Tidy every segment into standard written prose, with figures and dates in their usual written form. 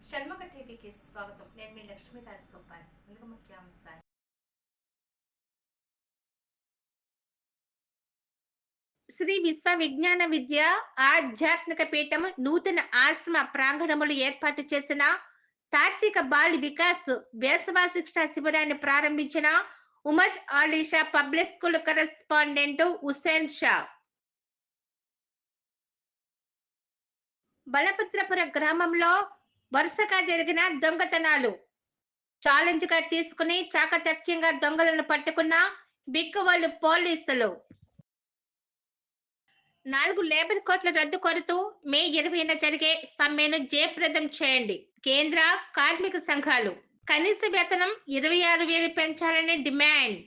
షణ్ముఖ టీవీకి స్వాగతం. నేను మీ లక్ష్మీ రాజగోపాల్. ముందుగా ముఖ్యాంశాలు. శ్రీ విశ్వ విజ్ఞాన విద్య ఆధ్యాత్మిక పీఠం నూతన ఆశ్రమ ప్రాంగణములు ఏర్పాటు చేసిన తాత్విక బాల్ వికాస్ వేసవ శిక్షణ శిబిరాన్ని ప్రారంభించిన Umar Alisha public school correspondent Hussain Shah. Balabhadrapura గ్రామంలో వరుసగా జరిగిన దొంగతనాలు ఛాలెంజ్ గా తీసుకుని చాకచక్యంగా దొంగలను పట్టుకున్న బిక్కవోలు పోలీసులు. 4 లేబర్ కోట్ల రద్దు కోరుతూ మే 20న జరిగే సమ్మెను జయప్రదం చేయండి. కేంద్ర కార్మిక సంఘాలు కనీస వేతనం 26,000 పెంచాలని డిమాండ్.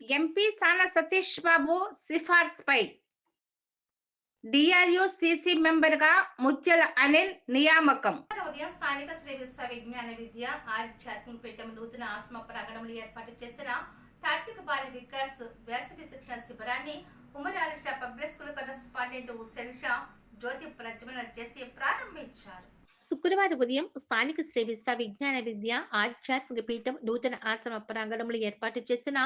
ఎంపీ సానా సతీష్ బాబు సిఫార్సుపై డిఆర్యు సిసి మెంబర్ గా ముత్యాల అనిల్ నియామకం. ఉదయం స్థానిక శ్రీ విశ్వ విజ్ఞాన విద్య ఆధ్యాత్మిక పీఠం నూతన ఆశ్రమ ప్రాంగణంలో ఏర్పాటు చేసిన తాత్విక బాల వికాస్ వేసవి శిక్షణ శిబిరాన్ని Umar Alisha public school correspondent Hussain Shah జ్యోతి ప్రజ్వలన చేసి ప్రారంభించారు. శుక్రవారం ఉదయం స్థానిక శ్రీ విశ్వ విజ్ఞాన విద్య ఆధ్యాత్మిక పీఠం నూతన ఆశ్రమ ప్రాంగణంలో ఏర్పాటు చేసిన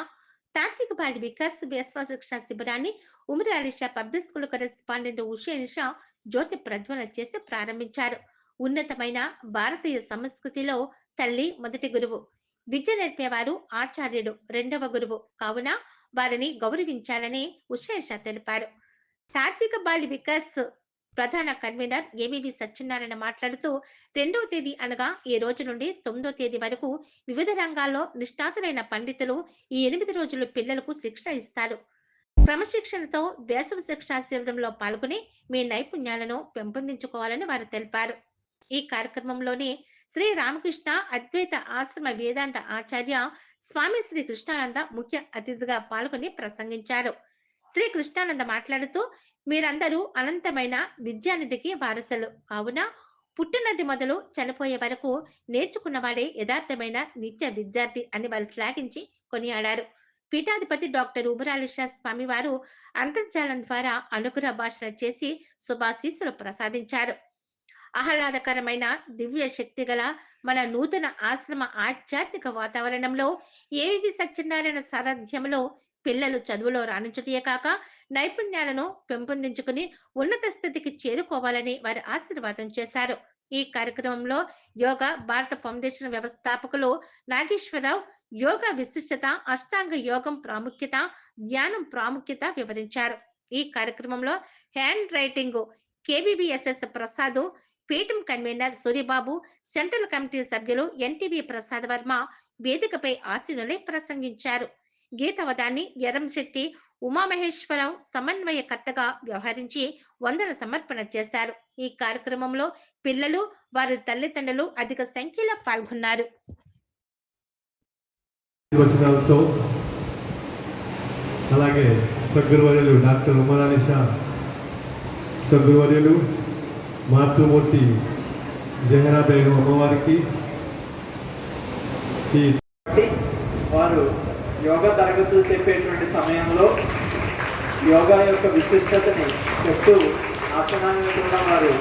తాత్విక బాల వికాస్ వేసవ శిక్షణ శిబిరాన్ని Umar Alisha public school correspondent Hussain Shah జ్యోతి ప్రజ్వలన చేసి ప్రారంభించారు. ఉన్నతమైన భారతీయ సంస్కృతిలో తల్లి మొదటి గురువు, విద్య నేర్పేవారు ఆచార్యుడు రెండవ గురువు కావున వారిని గౌరవించాలని హుసేన్ షా తెలిపారు. తాత్విక బాల వికాస్ ప్రధాన కన్వీనర్ ఏవివి సత్యనారాయణ మాట్లాడుతూ 2వ తేదీ అనగా ఈ రోజు నుండి 9వ తేదీ వరకు వివిధ రంగాల్లో నిష్ణాతులైన పండితులు ఈ 8 రోజులు పిల్లలకు శిక్షణ ఇస్తారు. క్రమశిక్షణతో వేసవి శిక్షణ శిబిరంలో పాల్గొని మీ నైపుణ్యాలను పెంపొందించుకోవాలని వారు తెలిపారు. ఈ కార్యక్రమంలోనే శ్రీ రామకృష్ణ అద్వైత ఆశ్రమ వేదాంత ఆచార్య స్వామి శ్రీ కృష్ణానంద ముఖ్య అతిథిగా పాల్గొని ప్రసంగించారు. శ్రీ కృష్ణానంద మాట్లాడుతూ మీరందరూ అనంతమైన విద్యానిధికి వారసులు కావున పుట్టినది మొదలు చనిపోయే వరకు నేర్చుకున్నవాడే యథార్థమైన నిత్య విద్యార్థి అని వారు శ్లాఘించి కొనియాడారు. పీఠాధిపతి డాక్టర్ ఉమర్ ఆలీషా స్వామి వారు అంతర్జాలం ద్వారా అనుగ్రహ భాషణ చేసి శుభాశీస్సులు ప్రసాదించారు. ఆహ్లాదకరమైన దివ్య శక్తి గల మన నూతన ఆశ్రమ ఆధ్యాత్మిక వాతావరణంలో ఏవి సత్యనారాయణ సారథ్యంలో పిల్లలు చదువులో రాణించుటే కాక నైపుణ్యాలను పెంపొందించుకుని ఉన్నత స్థితికి చేరుకోవాలని వారు ఆశీర్వాదం చేశారు. ఈ కార్యక్రమంలో యోగా భారత ఫౌండేషన్ వ్యవస్థాపకులు నాగేశ్వరరావు యోగా విశిష్టత, అష్టాంగ యోగం ప్రాముఖ్యత, ధ్యానం ప్రాముఖ్యత వివరించారు. ఈ కార్యక్రమంలో హ్యాండ్ రైటింగ్ కేవీబీఎస్ఎస్ ప్రసాద్, పీఠం కన్వీనర్ సూర్యబాబు, సెంట్రల్ కమిటీ సభ్యులు ఎన్టీవీ ప్రసాద్ వర్మ వేదికపై ఆశీనులై ప్రసంగించారు. గీతవదాన్ని ఎర్రంశెట్టి ఉమామహేశ్వరరావు సమన్వయకర్తగా వ్యవహరించి వందన సమర్పణ చేశారు. ఈ కార్యక్రమంలో పిల్లలు, వారి తల్లిదండ్రులు అధిక సంఖ్యలో పాల్గొన్నారు. అలాగే సద్గురువర్యులు డాక్టర్ ఉమర్ ఆలీషా సద్గురువర్యులు మాతృమూర్తి జహరా బేగం అమ్మవారికి వారు యోగా తరగతులు చెప్పేటువంటి సమయంలో యోగా యొక్క విశిష్టతని చెప్తూ ఆసనాలను కూడా వారు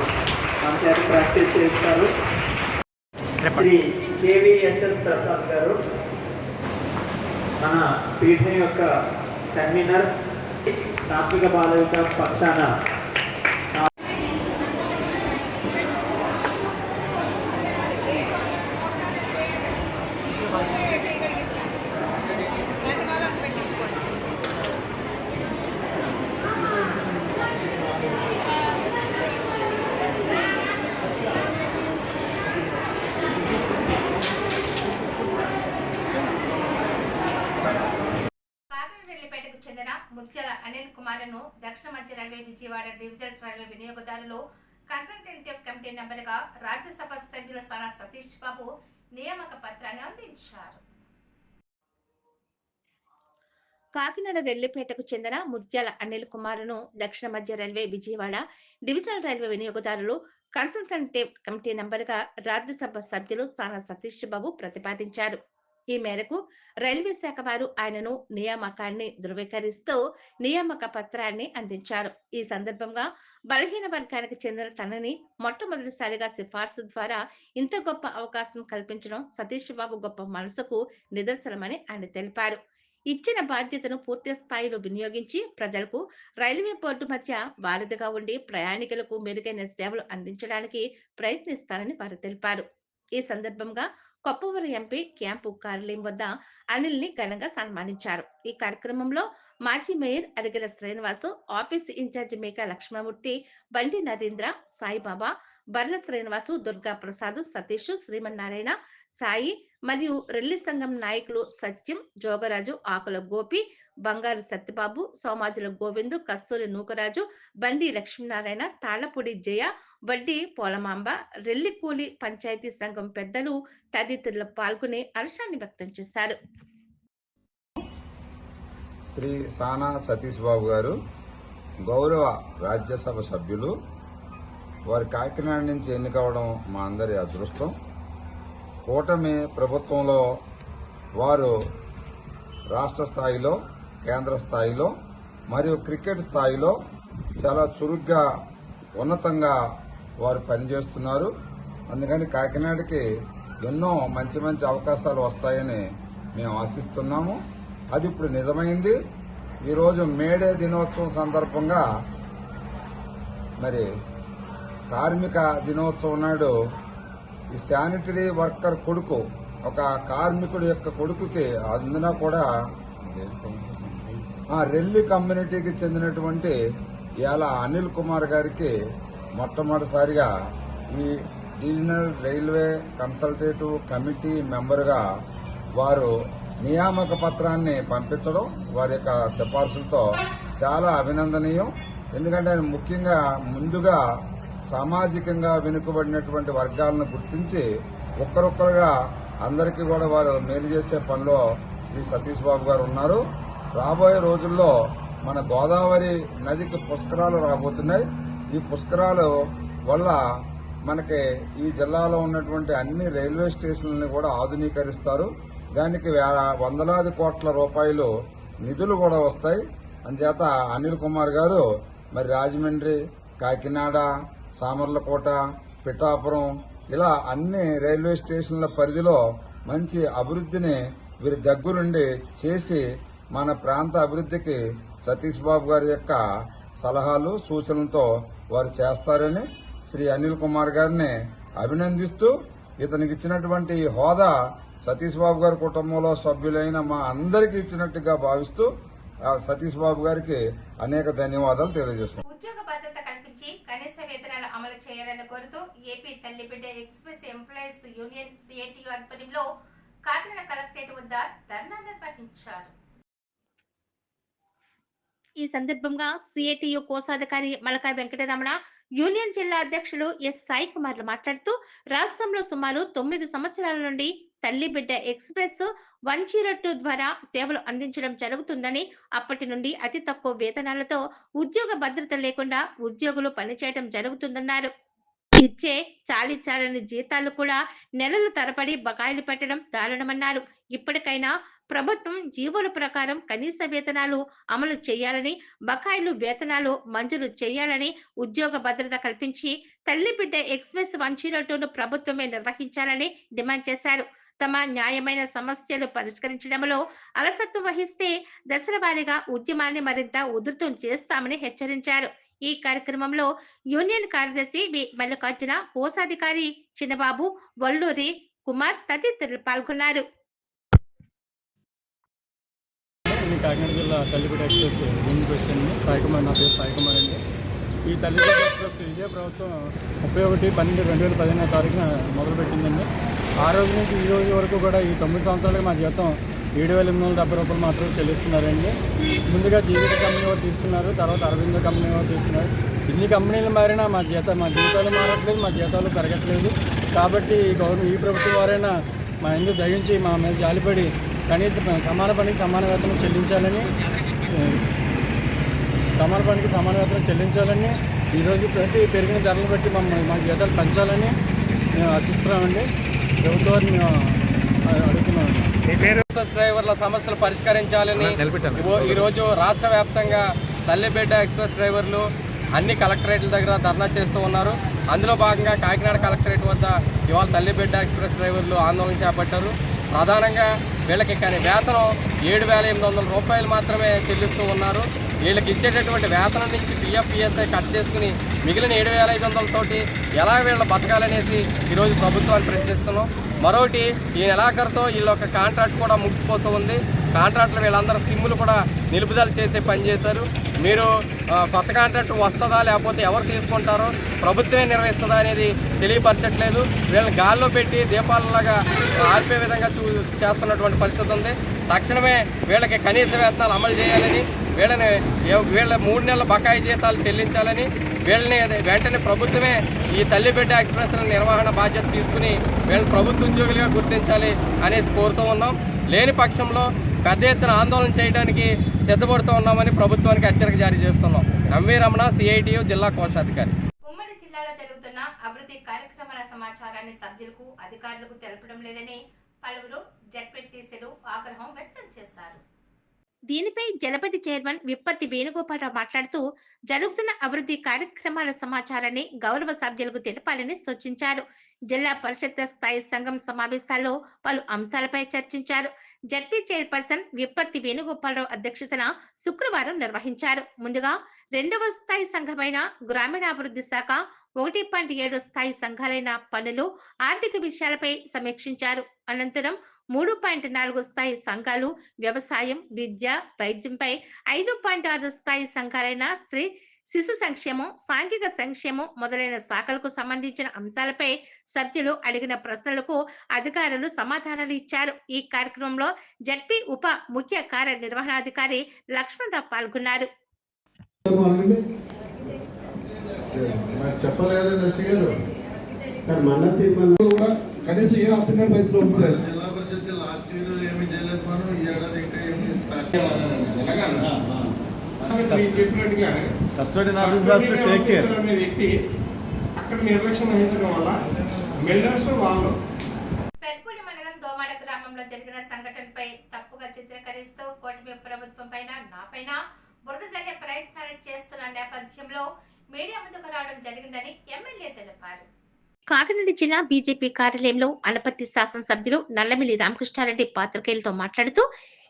మన చేత ప్రాక్టీస్ చేస్తారు. శ్రీ కేవీఎస్ఎస్ ప్రసాద్ గారు మన పీఠం యొక్క కన్వీనర్, తాత్విక బాల వికాస్ పక్షాన చెందిన ముత్యాల అనిల్ కుమార్ను దక్షిణ మధ్య రైల్వే విజయవాడ డివిజన్ రైల్వే వినియోగదారులు కన్సల్టేటివ్ కమిటీ మెంబర్గా రాజ్యసభ సభ్యులు సానా సతీష్ బాబు నియామక పత్రాన్ని అందించారు. కాకినాడ రెల్లిపేటకు చెందిన ముత్యాల అనిల్ కుమార్ను దక్షిణ మధ్య రైల్వే విజయవాడ డివిజనల్ రైల్వే వినియోగదారులు కన్సల్టేటివ్ కమిటీ మెంబర్గా రాజ్యసభ సభ్యులు సానా సతీష్ బాబు ప్రతిపాదించారు. ఈ మేరకు రైల్వే శాఖ వారు ఆయనను నియామకాన్ని ధృవీకరిస్తూ నియామక పత్రాన్ని అందించారు. ఈ సందర్భంగా బలహీన వర్గానికి చెందిన తనని మొట్టమొదటిసారిగా సిఫార్సు ద్వారా ఇంత గొప్ప అవకాశం కల్పించడం సతీష్ బాబు గొప్ప మనసుకు నిదర్శనమని ఆయన తెలిపారు. ఇచ్చిన బాధ్యతను పూర్తి స్థాయిలో వినియోగించి ప్రజలకు రైల్వే బోర్డు మధ్య వారధిగా ఉండి ప్రయాణికులకు మెరుగైన సేవలు అందించడానికి ప్రయత్నిస్తారని వారు తెలిపారు. ఈ సందర్భంగా కొప్పవరం ఎంపీ క్యాంపు కార్యాలయం వద్ద అనిల్ ని ఘనంగా సన్మానించారు. ఈ కార్యక్రమంలో మాజీ mayor Arigela Srinivasu, office incharge Meka Lakshmanamurthy, బండి నరేంద్ర, సాయిబాబా, బర్ల శ్రీనివాసు, దుర్గా ప్రసాద్, సతీష్, శ్రీమన్నారాయణ, సాయి మరియు రెల్లి సంఘం నాయకులు సత్యం, జోగరాజు, ఆకుల గోపి, బంగారు సత్యబాబు, సోమాజుల గోవిందు, కస్తూరి నూకరాజు, బండి లక్ష్మీనారాయణ, తాళ్లపూడి జయ, వడ్డీ పోలమాంబ, రెల్లి కూలి పంచాయతీ సంఘం పెద్దలు తదితరులు పాల్గొని హర్షాన్ని వ్యక్తం చేశారు. శ్రీ సానా సతీష్ బాబు గారు గౌరవ రాజ్యసభ సభ్యులు. వారి కాకినాడ నుంచి ఎన్నికవడం మా అందరి అదృష్టం. కూటమి ప్రభుత్వంలో వారు రాష్ట్ర స్థాయిలో, కేంద్ర స్థాయిలో మరియు క్రికెట్ స్థాయిలో చాలా చురుగ్గా, ఉన్నతంగా వారు పనిచేస్తున్నారు. అందుకని కాకినాడకి ఎన్నో మంచి మంచి అవకాశాలు వస్తాయని మేము ఆశిస్తున్నాము. అది ఇప్పుడు నిజమైంది. ఈరోజు మేడే దినోత్సవం సందర్భంగా మరి కార్మిక దినోత్సవం నాడు ఈ శానిటరీ వర్కర్ కొడుకు, ఒక కార్మికుడి యొక్క కొడుకుకి, అందున కూడా రెల్లి కమ్యూనిటీకి చెందినటువంటి ఇవాళ అనిల్ కుమార్ గారికి మొట్టమొదటిసారిగా ఈ డివిజనల్ రైల్వే కన్సల్టేటివ్ కమిటీ మెంబర్గా వారు నియామక పత్రాన్ని పంపించడం వారి యొక్క సిఫార్సులతో చాలా అభినందనీయం. ఎందుకంటే ఆయన ముఖ్యంగా ముందుగా సామాజికంగా వెనుకబడినటువంటి వర్గాలను గుర్తించి ఒక్కరొక్కరుగా అందరికీ కూడా వారు మేలు చేసే పనిలో శ్రీ సతీష్ బాబు గారు ఉన్నారు. రాబోయే రోజుల్లో మన గోదావరి నదికి పుష్కరాలు రాబోతున్నాయి. ఈ పుష్కరాలు వల్ల మనకి ఈ జిల్లాలో ఉన్నటువంటి అన్ని రైల్వే స్టేషన్లను కూడా ఆధునీకరిస్తారు. దానికి వందలాది కోట్ల రూపాయలు నిధులు కూడా వస్తాయి. అందుచేత అనిల్ కుమార్ గారు మరి రాజమండ్రి, కాకినాడ, సామర్లకోట, పిఠాపురం ఇలా అన్ని రైల్వే స్టేషన్ల పరిధిలో మంచి అభివృద్ధిని వీరి దగ్గరుండి చేసి మన ప్రాంత అభివృద్ధికి సతీష్ బాబు గారి యొక్క సలహాలు, సూచనలతో వారు చేస్తారని శ్రీ అనిల్ కుమార్ గారిని అభినందిస్తూ, ఇతనికి ఇచ్చినటువంటి హోదా సతీష్ బాబు గారి కుటుంబంలో సభ్యులైన మా అందరికీ ఇచ్చినట్టుగా భావిస్తూ సతీష్ బాబు గారికి అనేక ధన్యవాదాలు తెలియజేస్తున్నాం. ఉద్యోగ భద్రత కల్పించి కనీస వేతనాలు అమలు చేయాలని కోరుతూ ఏపీ తల్లిబిడ్డ ఎక్స్ప్రెస్ ఎంప్లాయీస్ యూనియన్ సిఐటియు ఆధ్వర్యంలో కాకినాడ కలెక్టరేట్ వద్ద ధర్నా నిర్వహించారు. ఈ సందర్భంగా సిఐటియు కోశాధికారి మలకా వెంకటరమణ, యూనియన్ జిల్లా అధ్యక్షులు ఎస్ సాయి కుమార్లు మాట్లాడుతూ రాష్ట్రంలో సుమారు 9 సంవత్సరాల నుండి తల్లి బిడ్డ ఎక్స్ప్రెస్ 102 ద్వారా సేవలు అందించడం జరుగుతుందని, అప్పటి నుండి అతి తక్కువ వేతనాలతో ఉద్యోగ భద్రత లేకుండా ఉద్యోగులు పనిచేయడం జరుగుతుందన్నారు. ఇచ్చే చాలని జీతాలు కూడా నెలలు తరబడి బకాయిలు పెట్టడం దారుణమన్నారు. ఇప్పటికైనా ప్రభుత్వం జీవోల ప్రకారం కనీస వేతనాలు అమలు చేయాలని, బకాయిలు వేతనాలు మంజూరు చేయాలని, ఉద్యోగ భద్రత కల్పించి తల్లి బిడ్డ ఎక్స్ప్రెస్ 102ను ప్రభుత్వమే నిర్వహించాలని డిమాండ్ చేశారు. తమ న్యాయమైన సమస్యలు పరిష్కరించడంలో అలసత్వం వహిస్తే దశల వారీగా ఉద్యమాన్ని మరింత ఉధృతం చేస్తామని హెచ్చరించారు. ఈ కార్యక్రమంలో యూనియన్ కార్యదర్శి వి మల్లికార్జున, కోశాధికారి చిన్నబాబు, వల్లూరి కుమార్ తదితరులు పాల్గొన్నారు. కాకినాడ జిల్లా తల్లిబిడ్డ ఎక్స్ప్రెస్ యూనియన్ ప్రెసిడెంట్ సాయికుమార్. నా పేరు సాయికుమార్ అండి. ఈ తల్లిబిడ్డ ఎక్స్ప్రెస్ విజయ ప్రభుత్వం 31/12/2015 తారీఖున మొదలుపెట్టిందండి. ఆ రోజు నుంచి ఈ రోజు వరకు కూడా ఈ 9 సంవత్సరాలుగా మా జీతం 7,870 రూపాయలు మాత్రం చెల్లిస్తున్నారండి. ముందుగా జీవిత కంపెనీ వారు తీసుకున్నారు, తర్వాత అరవింద కంపెనీ వారు తీసుకున్నారు. ఇన్ని కంపెనీలు మారినా మా జీతాలు మారట్లేదు, మా జీతాలు పెరగట్లేదు. కాబట్టి ఈ ప్రభుత్వం వారైనా మా ఎందుకు దయించి మా మీద జాలిపడి కనీసం సమాన పనికి సమాన వేతనం చెల్లించాలని ఈరోజు ప్రతి పెరిగిన ధరలు బట్టి మా జీతాలు పెంచాలని మేము ఆశిస్తున్నామండి. ప్రభుత్వాన్ని అడుగుతున్నాను. బస్ డ్రైవర్ల సమస్యలు పరిష్కరించాలని ఈరోజు రాష్ట్ర వ్యాప్తంగా తల్లిబిడ్డ ఎక్స్ప్రెస్ డ్రైవర్లు అన్ని కలెక్టరేట్ల దగ్గర ధర్నా చేస్తూ ఉన్నారు. అందులో భాగంగా కాకినాడ కలెక్టరేట్ వద్ద ఇవాళ తల్లిబిడ్డ ఎక్స్ప్రెస్ డ్రైవర్లు ఆందోళన చేపట్టారు. ప్రధానంగా వీళ్ళకి కానీ వేతనం 7,800 రూపాయలు మాత్రమే చెల్లిస్తూ ఉన్నారు. వీళ్ళకి ఇచ్చేటటువంటి వేతనం నుంచి పిఎఫ్ పిఎస్ఐ కట్ చేసుకుని మిగిలిన 7,500 తోటి ఎలా వీళ్ళు బతకాలనేసి ఈరోజు ప్రభుత్వాన్ని ప్రశ్నిస్తున్నాం. మరొకటి ఈ నెలాఖరుతో వీళ్ళ ఒక కాంట్రాక్ట్ కూడా ముగిసిపోతూ ఉంది. కాంట్రాక్టులు వీళ్ళందరూ సిమ్ములు కూడా నిలుపుదల చేసే పని చేశారు. మీరు కొత్త కాంట్రాక్ట్ వస్తుందా లేకపోతే ఎవరు తీసుకుంటారో ప్రభుత్వమే నిర్వహిస్తుందా అనేది తెలియపరచట్లేదు. వీళ్ళని గాల్లో పెట్టి దీపాలలాగా ఆర్పే విధంగా చేస్తున్నటువంటి పరిస్థితి ఉంది. తక్షణమే వీళ్ళకి కనీస వేతనాలు అమలు చేయాలని, వీళ్ళ 3 నెలల బకాయి జీతాలు చెల్లించాలని, వీళ్ళని వెంటనే ప్రభుత్వమే ఈ తల్లిబిడ్డ ఎక్స్ప్రెస్ల నిర్వహణ బాధ్యత తీసుకుని వీళ్ళని ప్రభుత్వ ఉద్యోగులుగా గుర్తించాలి అనేసి కోరుతూ ఉన్నాం. లేని పక్షంలో పెద్ద ఎత్తున ఆందోళన చేయడానికి సిద్ధపడుతూ ఉన్నామని ప్రభుత్వానికి హెచ్చరిక జారీ చేస్తున్నాం. ఎంవి రమణ, సిఐటియు జిల్లా కోశాధికారి. ఉమ్మడి జిల్లాలో జరుగుతున్న అభివృద్ధి కార్యక్రమాల సమాచారాన్ని సభ్యులకు, అధికారులకు తెలపడం లేదని పలువురు జడ్పీటీసీలు ఆగ్రహం వ్యక్తం చేశారు. దీనిపై జలపతి చైర్మన్ విప్పత్తి వేణుగోపాలరావు మాట్లాడుతూ జరుగుతున్న అభివృద్ధి కార్యక్రమాల సమాచారాన్ని గౌరవ సభ్యులకు తెలపాలని సూచించారు. జిల్లా పరిషత్ స్థాయి సంఘం సమావేశాల్లో పలు అంశాలపై చర్చించారు. జడ్పీ చైర్పర్సన్ విప్పత్తి వేణుగోపాలరావు అధ్యక్షతన శుక్రవారం నిర్వహించారు. ముందుగా 2వ స్థాయి సంఘమైన గ్రామీణాభివృద్ధి శాఖ, 1.7 స్థాయి సంఘాలైన పనులు, ఆర్థిక విషయాలపై సమీక్షించారు. అనంతరం 3.4 స్థాయి సంఘాలు వ్యవసాయం, విద్య, వైద్యంపై, 5.6 స్థాయి సంఘాలైన స్త్రీ శిశు సంక్షేమం, సాంఘిక సంక్షేమం మొదలైన శాఖలకు సంబంధించిన అంశాలపై సభ్యులు అడిగిన ప్రశ్నలకు అధికారులు సమాధానాలు ఇచ్చారు. ఈ కార్యక్రమంలో జడ్పీ ఉప ముఖ్య కార్యనిర్వహణాధికారి లక్ష్మణరావు పాల్గొన్నారు. కనీసం ఏ అర్థం కాని పరిస్థితి ఉంది సార్. జిల్లా పరిషత్ లాస్ట్ ఇయర్ ఏమి చేయలేదు మనం, ఈ ఏడాది ఇంకా ఏమి చెప్పినట్టుగా వ్యక్తి అక్కడ నిర్లక్ష్యం వహించడం వల్ల బిల్డర్స్ వాళ్ళు పెద్పూడి మండలం దోమాడ గ్రామంలో జరిగిన సంఘటనపై తప్పుగా చిత్రీకరిస్తూ కూటమి ప్రభుత్వం పైన, నాపైన బురద జల్లే ప్రయత్నాలు చేస్తున్న నేపథ్యంలో మీడియా ముందుకు రావడం జరిగిందని ఎమ్మెల్యే తెలిపారు. కాకినాడ జిల్లా బీజేపీ కార్యాలయంలో అనపత్తి శాసనసభ్యులు నల్లమిల్లి రామకృష్ణారెడ్డి పాత్రికేయులతో మాట్లాడుతూ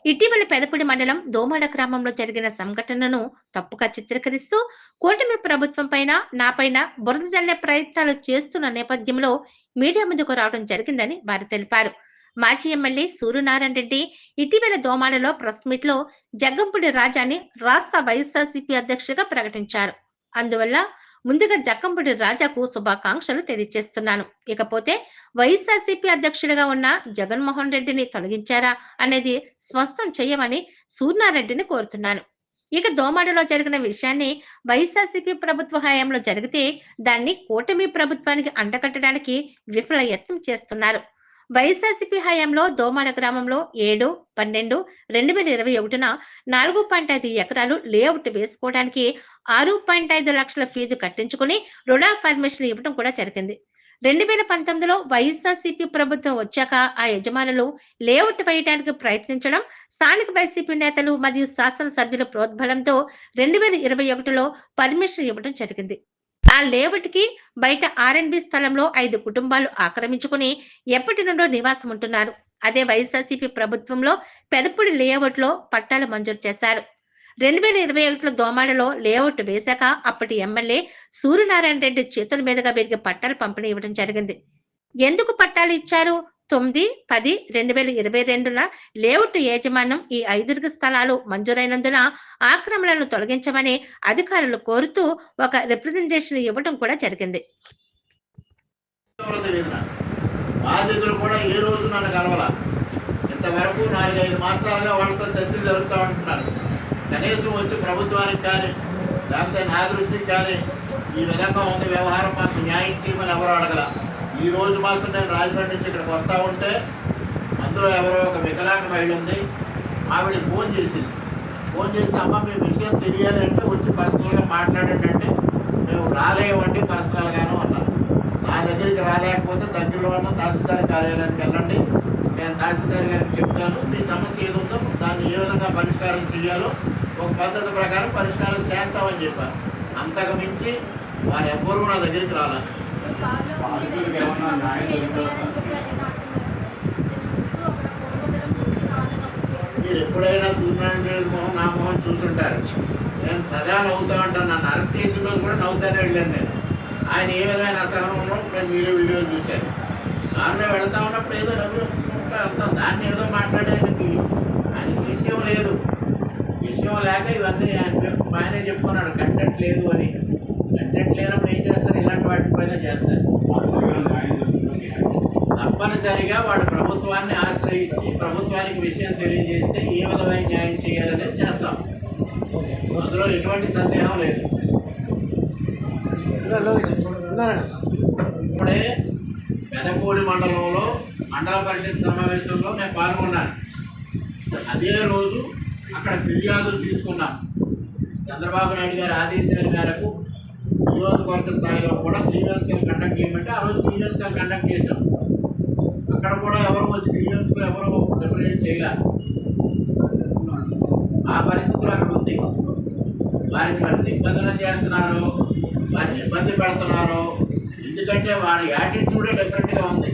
ఇటీవల పెదపూడి మండలం దోమాడ గ్రామంలో జరిగిన సంఘటనను తప్పుగా చిత్రీకరిస్తూ కూటమి ప్రభుత్వం పైన, నాపైన బురద జల్లే ప్రయత్నాలు చేస్తున్న నేపథ్యంలో మీడియా ముందుకు రావడం జరిగిందని వారు తెలిపారు. మాజీ ఎమ్మెల్యే సూర్యనారాయణ రెడ్డి ఇటీవల దోమాడలో ప్రెస్ మీట్ లో జగ్గంపూడి రాజాని రాష్ట్ర వైఎస్ఆర్సీపీ అధ్యక్షుడిగా ప్రకటించారు. అందువల్ల ముందుగా జగ్గంపూడి రాజాకు శుభాకాంక్షలు తెలియజేస్తున్నాను. ఇకపోతే వైఎస్ఆర్సీపీ అధ్యక్షుడిగా ఉన్న జగన్మోహన్ రెడ్డిని తొలగించారా అనేది స్పష్టం చేయమని సూర్యనారెడ్డిని కోరుతున్నాను. ఇక దోమాడలో జరిగిన విషయాన్ని వైఎస్ఆర్సీపీ ప్రభుత్వ హయాంలో జరిగితే దాన్ని కూటమి ప్రభుత్వానికి అంటకట్టడానికి విఫల యత్నం చేస్తున్నారు. వైఎస్ఆర్సీపీ హయాంలో దోమాడ గ్రామంలో 7/12/2021 4.5 ఎకరాలు లేఅవుట్ వేసుకోవడానికి 6.5 లక్షల ఫీజు కట్టించుకుని రుణ పర్మిషన్ ఇవ్వడం కూడా జరిగింది. 2019లో వైఎస్ఆర్సీపీ ప్రభుత్వం వచ్చాక ఆ యజమానులు లేఅవుట్ వేయడానికి ప్రయత్నించడం, స్థానిక వైసీపీ నేతలు మరియు శాసనసభ్యుల ప్రోద్బలంతో 2021లో పర్మిషన్ ఇవ్వడం జరిగింది. ఆ లేఅవుట్ కి బయట R&B స్థలంలో 5 కుటుంబాలు ఆక్రమించుకుని ఎప్పటి నుండో నివాసం ఉంటున్నారు. అదే వైఎస్ఆర్సీపీ ప్రభుత్వంలో పెదపూడి లేఅవుట్ లో పట్టాలు మంజూరు చేశారు. 2021లో దోమాడలో లేఅవుట్ వేశాక అప్పటి ఎమ్మెల్యే సూర్యనారాయణ రెడ్డి చేతుల మీదుగా వీరికి పట్టాలు పంపిణీ ఇవ్వడం జరిగింది. ఎందుకు పట్టాలు ఇచ్చారు? 9/10/2022న లేఅవుట్ యాజమాన్యం ఈ 5 స్థలాలు మంజూరైనందున ఆక్రమణలను తొలగించమని అధికారులు కోరుతూ ఒక రిప్రజెంటేషన్ ఇవ్వడం కూడా జరిగింది. బాధితులు కూడా ఏ రోజు నన్ను కలవాల, ఇంతవరకు 4-5 మాసాలుగా వాళ్ళతో చర్చలు జరుపుతూ ఉంటున్నారు. కనీసం వచ్చి ప్రభుత్వానికి కానీ లేకపోతే నా దృష్టికి కానీ ఈ విధంగా ఉంది వ్యవహారం, మాకు న్యాయం చేయమని ఎవరు అడగల. ఈ రోజు మాత్రం నేను రాజమండ్రి నుంచి ఇక్కడికి వస్తూ ఉంటే అందులో ఎవరో ఒక వికలాంగ మహిళ ఉంది, ఆవిడ ఫోన్ చేస్తే అమ్మ మీ విషయం తెలియాలి అంటే వచ్చి పర్సనల్గా మాట్లాడండి అంటే మేము రాలేవండి పర్సనల్గాను అన్నారు. నా దగ్గరికి రాలేకపోతే దగ్గరలో ఉన్న తహసీల్దార్ కార్యాలయానికి వెళ్ళండి, నేను తహసీల్దార్ గారికి చెప్తాను, మీ సమస్య ఏది ఉందో దాన్ని ఏ విధంగా పరిష్కారం చేయాలో ఒక పద్ధతి ప్రకారం పరిష్కారం చేస్తామని చెప్పారు. అంతకు మించి వారు ఎవ్వరూ నా దగ్గరికి రాలేదు. మీరు ఎప్పుడైనా సూర్యనారాయణ మొహం నా మొహం చూసుంటారు. నేను సదా నవ్వుతా ఉంటాను. నన్ను అరెస్ట్ చేసిన రోజు కూడా నవ్వుతానే వెళ్ళాను నేను. ఆయన ఏ విధమైన అసహనం ఉన్నప్పుడు మీరే వీడియోలు చూశారు. దారిలో వెళతా ఉన్నప్పుడు ఏదో నవ్వుకుంటా వెళ్తాం. దాన్ని ఏదో మాట్లాడడానికి ఆయనకి విషయం లేదు. విషయం లేక ఇవన్నీ ఆయనే చెప్పుకున్నాడు కంటెంట్ లేదు అని. కంటెంట్ లేనప్పుడు ఏం చేస్తారు? ఇలాంటి వాటిపైన చేస్తారు. తప్పనిసరిగా వాడు ప్రభుత్వాన్ని ఆశ్రయించి ప్రభుత్వానికి విషయం తెలియజేస్తే ఏ విధమైన న్యాయం చేయాలనేది చేస్తాం. అందులో ఎటువంటి సందేహం లేదు. ఇప్పుడే పెదపూడి మండలంలో మండల పరిషత్ సమావేశంలో నేను పాల్గొన్నాను. అదే రోజు అక్కడ ఫిర్యాదులు తీసుకున్నాం. చంద్రబాబు నాయుడు గారి ఆదేశాల మేరకు నియోజకవర్గ స్థాయిలో కూడా గ్రీవెన్స్ సెల్ కండక్ట్ చేయమంటే ఆ రోజు గ్రీవెన్స్ సెల్ కండక్ట్ చేశాం. అక్కడ కూడా ఎవరు వచ్చి గ్రీవెన్స్లో ఎవరు రిప్రజెంట్ చేయలేదు. ఆ పరిస్థితులు అక్కడ ఉంది. వారిని మరి ఇబ్బందులు చేస్తున్నారు, వారిని ఇబ్బంది పెడుతున్నారు. ఎందుకంటే వారి యాటిట్యూడే డిఫరెంట్గా ఉంది.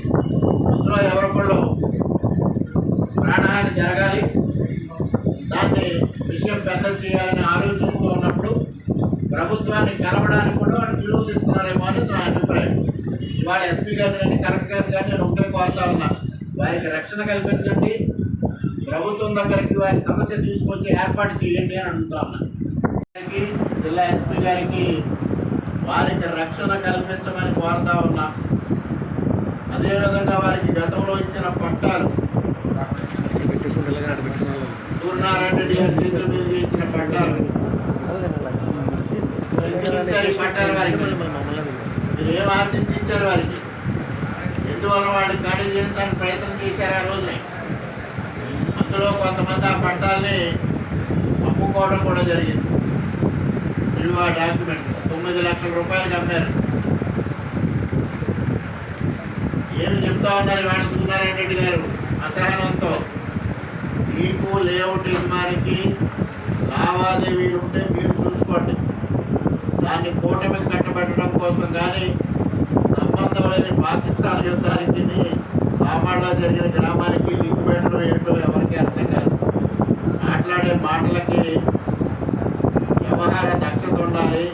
అందులో ఎవరికొళ్ళు ప్రాణహాని జరగాలి, దాన్ని విషయం పెద్ద చేయాలనే ఆలోచనతో ఉన్నప్పుడు ప్రభుత్వాన్ని కలవడానికి కూడా వాళ్ళు విరోధిస్తున్నారేమో అని నా అభిప్రాయం. ఇవాళ ఎస్పీ గారు కానీ కలెక్టర్ గారు కానీ నేను ఒకటే కోరుతా ఉన్నా, వారికి రక్షణ కల్పించండి, ప్రభుత్వం దగ్గరికి వారి సమస్య తీసుకొచ్చి ఏర్పాటు చేయండి అని అడుగుతా ఉన్నా. జిల్లా ఎస్పీ గారికి వారికి రక్షణ కల్పించమని కోరుతా ఉన్నా. అదేవిధంగా వారికి గతంలో ఇచ్చిన పట్టాలు సూర్యనారాయణ రెడ్డి గారి చేతుల మీద ఇచ్చిన పట్టాలు పట్టాలు వారికి మీరు ఏం ఆశించి ఇచ్చారు? వారికి ఎందువల్ల వాళ్ళు ఖాళీ చేయడానికి ప్రయత్నం చేశారు ఆ రోజునే. అందులో కొంతమంది ఆ పట్టాలని అమ్ముకోవడం కూడా జరిగింది. ఇవి ఆ డాక్యుమెంట్ 9 లక్షల రూపాయలకి అమ్మారు. ఏమి చెప్తా ఉన్నారు ఇవాళ సూర్యనారాయణ రెడ్డి గారు అసహనంతో? మీకు లేఅవుట్ యజమానికి లావాదేవీలు ఉంటే మీరు చూసుకోండి, దాన్ని కూటమికి కట్టబెట్టడం కోసం కానీ సంబంధం లేని పాకిస్తాన్ యుద్ధానికి రామాళ్ళలో జరిగిన గ్రామానికి లింక్ పెట్టడం ఏంటో ఎవరికి అర్థం కాదు. మాట్లాడే మాటలకి వ్యవహార దక్షత ఉండాలి,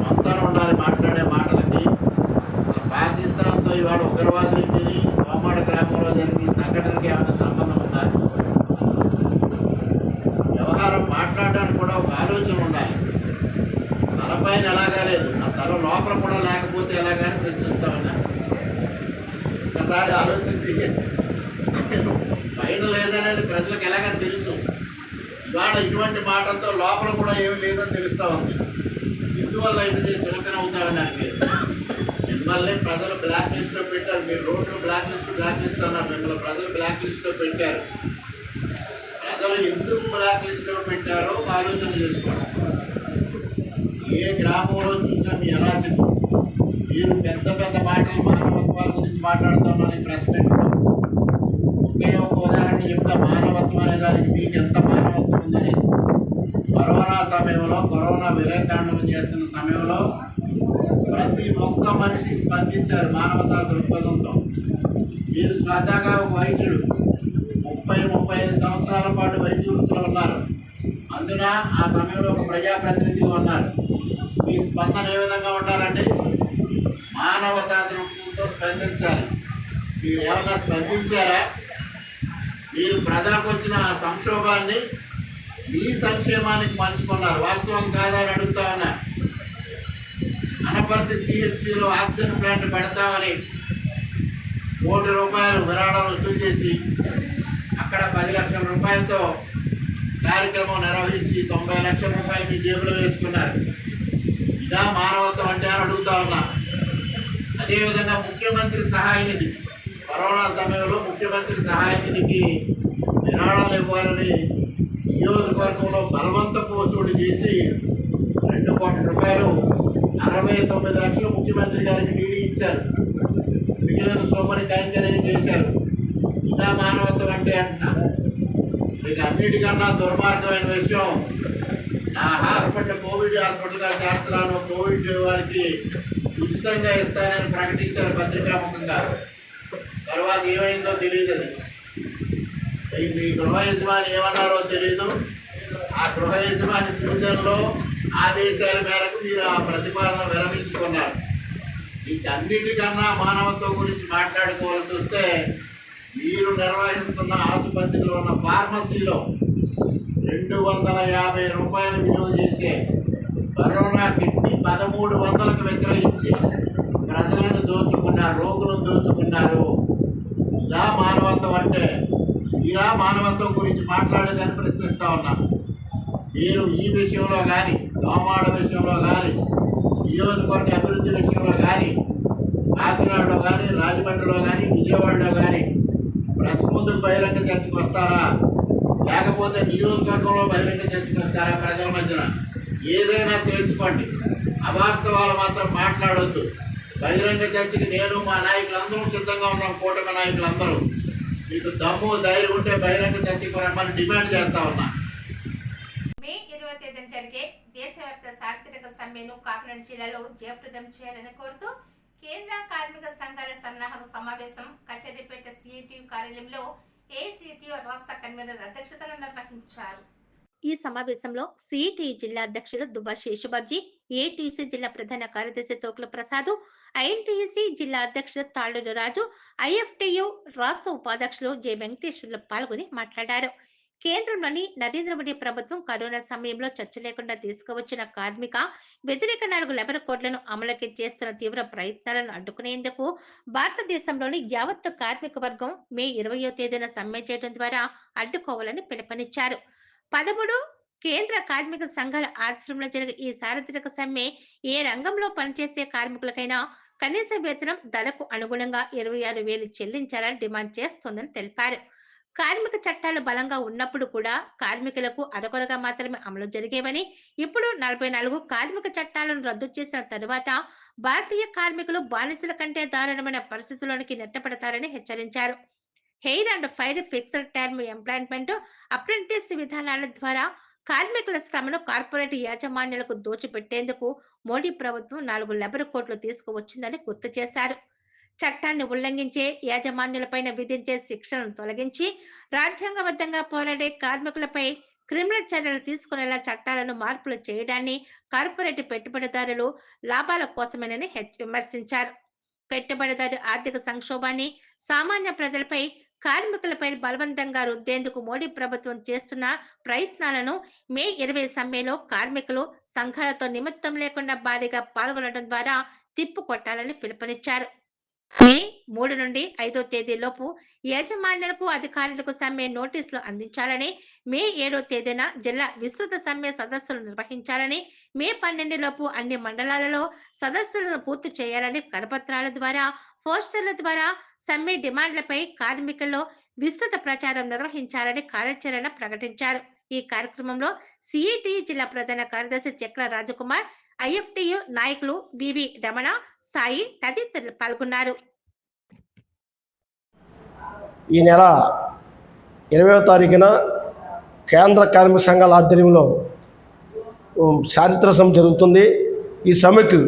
వంతన ఉండాలి మాట్లాడే మాటలకి. పాకిస్తాన్తో ఇవాళ ఉగ్రవాదులు తిని కోమాడ గ్రామంలో జరిగిన సంఘటనకి ఏమైనా సంబంధం ఉందా? వ్యవహారం మాట్లాడడానికి కూడా ఒక ఆలోచన ఉండాలి. తలపైన ఎలాగా లేదు, ఆ తల లోపల కూడా లేకపోతే ఎలాగాని ప్రశ్నిస్తామన్నా. ఒకసారి ఆలోచన చేయండి. పైన లేదనేది ప్రజలకు ఎలాగని తెలుసు. ఇవాళ ఇటువంటి మాటలతో లోపల కూడా ఏమి లేదని తెలుస్తూ ఉంది. ఇందువల్ల ఇటు చులకన అవుతామని మిమ్మల్ని ప్రజలు బ్లాక్ లిస్ట్లో పెట్టారు. మీరు రోడ్లు బ్లాక్ లిస్ట్ అన్నారు. మిమ్మల్ని ప్రజలు బ్లాక్ లిస్ట్లో పెట్టారు. ప్రజలు ఎందుకు బ్లాక్ లిస్ట్లో పెట్టారో ఆలోచన చేసుకోండి. ఏ గ్రామంలో చూసినా మీ అరాచకం. మీరు పెద్ద పెద్ద మాటలు మానవత్వాల గురించి మాట్లాడుతున్నారని ప్రెస్ మీట్లో ఒకే ఒక ఉదాహరణ చెప్తా. మానవత్వం అనే దానికి మీకు ఎంత మానవత్వం ఉందని. కరోనా సమయంలో, కరోనా విలయతాండవం చేస్తున్న సమయంలో ప్రతి ఒక్క మనిషి స్పందించారు మానవతా దృక్పథంతో. మీరు స్వతహాగా ఒక వైద్యుడు 30-35 సంవత్సరాల పాటు వైద్య వృత్తిలో ఉన్నారు. అందున ఆ సమయంలో ఒక ప్రజాప్రతినిధిగా ఉన్నారు. మీ స్పందన ఏ విధంగా ఉండాలంటే మానవతా దృక్పథంతో స్పందించాలి. మీరు ఏమన్నా స్పందించారా? మీరు ప్రజలకు వచ్చిన ఆ సంక్షోభాన్ని మీ సంక్షేమానికి పంచుకున్నారు. వాస్తవం కాదా అని అడుగుతా ఉన్నా. అనపర్తి సిహెచ్సిలో ఆక్సిజన్ ప్లాంట్ పెడతామని ₹1 కోటి విరాళం వసూలు చేసి అక్కడ 10 లక్షల రూపాయలతో కార్యక్రమం నిర్వహించి 90 లక్షల రూపాయలు మీ జేబులో వేసుకున్నారు. ఇదా మానవత్వం అంటే అని అడుగుతా ఉన్నా. అదేవిధంగా ముఖ్యమంత్రి సహాయ నిధి, కరోనా సమయంలో ముఖ్యమంత్రి సహాయ నిధికి విరాళాలు ఇవ్వాలని నియోజకవర్గంలో బలవంతపు వసూలు చేసి ₹2 కోట్ల 69 లక్షలు ముఖ్యమంత్రి గారికి డీడీ ఇచ్చారు. మిగిలిన సోమని కైంకర్యం చేశారు. ఇదా మానవత్వం అంటే అంటున్నా. ఇక అన్నిటికన్నా దుర్మార్గమైన విషయం, నా హాస్పిటల్ కోవిడ్ హాస్పిటల్గా చేస్తున్నాను, కోవిడ్ వారికి ఉచితంగా ఇస్తానని ప్రకటించారు పత్రికాముఖంగా. తర్వాత ఏమైందో తెలియదు. అది మీ గృహ యజమాని ఏమన్నారో తెలీదు. ఆ గృహ యజమాని సూచనలో ఆదేశాల మేరకు మీరు ఆ ప్రతిపాదన విరమించుకున్నారు. ఇంకన్నిటికన్నా మానవత్వం గురించి మాట్లాడుకోవాల్సి వస్తే, మీరు నిర్వహిస్తున్న ఆసుపత్రిలో ఉన్న ఫార్మసీలో 250 రూపాయలు విలువ చేసే కరోనా కిట్ని 1300కు విక్రయించి ప్రజలను దోచుకున్నారు, రోగులను దోచుకున్నారు. ఇదా మానవత్వం అంటే? మీరా మానవత్వం గురించి మాట్లాడేదని ప్రశ్నిస్తా ఉన్నాను. మీరు ఈ విషయంలో కానీ, దోమాడ విషయంలో కానీ, నియోజకవర్గ అభివృద్ధి విషయంలో కానీ, కాకినాడలో కానీ, రాజమండ్రిలో కానీ, విజయవాడలో కానీ ప్రెస్ ముందుకు బహిరంగ చర్చకు వస్తారా? లేకపోతే నియోజకవర్గంలో బహిరంగ చర్చకు వస్తారా? ప్రజల మధ్యన ఏదైనా తేల్చుకోండి. అవాస్తవాలు మాత్రం మాట్లాడొద్దు. బహిరంగ చర్చకి నేను, మా నాయకులందరూ సిద్ధంగా ఉన్నాం. కూటమి నాయకులందరూ మీకు దమ్ము ధైర్యం ఉంటే బహిరంగ చర్చకు రమ్మని డిమాండ్ చేస్తా ఉన్నా. మే 20వ తేదీన జరిగే దేశవ్యాప్త సార్వత్రిక సమ్మెను కాకినాడ జిల్లాలో జయప్రదం చేయాలని కోరుతూ కేంద్ర కార్మిక సంఘాల సన్నాహక సమావేశం కచేరీపేట సిఐటియు కార్యాలయంలో ఏఐసిటియు రాష్ట్ర కన్వీనర్ అధ్యక్షతన నిర్వహించారు. ఈ సమావేశంలో సిఐటి జిల్లా అధ్యక్షుడు దువ్వ శేషబాబ్జీ, ఏటీసీ జిల్లా ప్రధాన కార్యదర్శి తోకుల ప్రసాద్, ఐఎన్టీసీ జిల్లా అధ్యక్షుడు తాళూరు రాజు, ఐఎఫ్టియు రాష్ట్ర ఉపాధ్యక్షులు జె వెంకటేశ్వర్లు పాల్గొని మాట్లాడారు. కేంద్రంలోని నరేంద్ర మోడీ ప్రభుత్వం కరోనా సమయంలో చర్చ లేకుండా తీసుకువచ్చిన కార్మిక వ్యతిరేక 4 లేబర్ కోడ్లను అమలుకి చేస్తున్న తీవ్ర ప్రయత్నాలను అడ్డుకునేందుకు భారతదేశంలోని యావత్ కార్మిక వర్గం మే 20వ తేదీన సమ్మె చేయడం ద్వారా అడ్డుకోవాలని పిలుపునిచ్చారు. 13 కేంద్ర కార్మిక సంఘాల ఆధ్వర్యంలో జరిగే ఈ సార్వత్రిక సమ్మె ఏ రంగంలో పనిచేసే కార్మికులకైనా కనీస వేతనం ధరకు అనుగుణంగా 26,000 చెల్లించాలని డిమాండ్ చేస్తోందని తెలిపారు. కార్మిక చట్టాలు బలంగా ఉన్నప్పుడు కూడా కార్మికులకు అరకొరగా మాత్రమే అమలు జరిగేవని, ఇప్పుడు 44 కార్మిక చట్టాలను రద్దు చేసిన తరువాత భారతీయ కార్మికులు బానిసల కంటే దారుణమైన పరిస్థితుల్లోనికి నెట్టబడతారని హెచ్చరించారు. Hair and fire fixed term employment, apprentice విధానాల ద్వారా కార్మికుల శ్రమను కార్పొరేట్ యాజమాన్యాలకు దోచిపెట్టేందుకు మోడీ ప్రభుత్వం 4 లేబర్ కోడ్లు తీసుకువచ్చిందని గుర్తు చేశారు. చట్టాన్ని ఉల్లంఘించే యాజమాన్యులపైన విధించే శిక్షలను తొలగించి రాజ్యాంగబద్ధంగా పోరాడే కార్మికులపై క్రిమినల్ చర్యలు తీసుకునేలా చట్టాలను మార్పులు చేయడాన్ని కార్పొరేట్ పెట్టుబడిదారులు లాభాల కోసమేనని విమర్శించారు. పెట్టుబడిదారు ఆర్థిక సంక్షోభాన్ని సామాన్య ప్రజలపై, కార్మికులపై బలవంతంగా రుద్దేందుకు మోడీ ప్రభుత్వం చేస్తున్న ప్రయత్నాలను మే 20 సమ్మెలో కార్మికులు సంఘాలతో నిమిత్తం లేకుండా భారీగా పాల్గొనడం ద్వారా తిప్పుకొట్టాలని పిలుపునిచ్చారు. మే 3 నుండి 5వ తేదీలోపు యాజమాన్యాలకు, అధికారులకు సమ్మె నోటీసులు అందించాలని, మే 7వ తేదీన జిల్లా విస్తృత సమ్మె సదస్సులు నిర్వహించాలని, మే 12 లోపు అన్ని మండలాలలో సదస్సులను పూర్తి చేయాలని కరపత్రాల ద్వారా, పోస్టర్ల ద్వారా సమ్మె డిమాండ్లపై కార్మికుల్లో విస్తృత ప్రచారం నిర్వహించాలని కార్యాచరణ ప్రకటించారు. ఈ కార్యక్రమంలో సిఐటి జిల్లా ప్రధాన కార్యదర్శి చక్ర రాజకుమార్, ఐఎఫ్టియు నాయకులు వివి రమణ, సాయి తదితరులు పాల్గొన్నారు. ఈ నెల 20వ తారీఖున కేంద్ర కార్మిక సంఘాల ఆధ్వర్యంలో చారిత్రక సమ్మె జరుగుతుంది. ఈ సమ్మెకు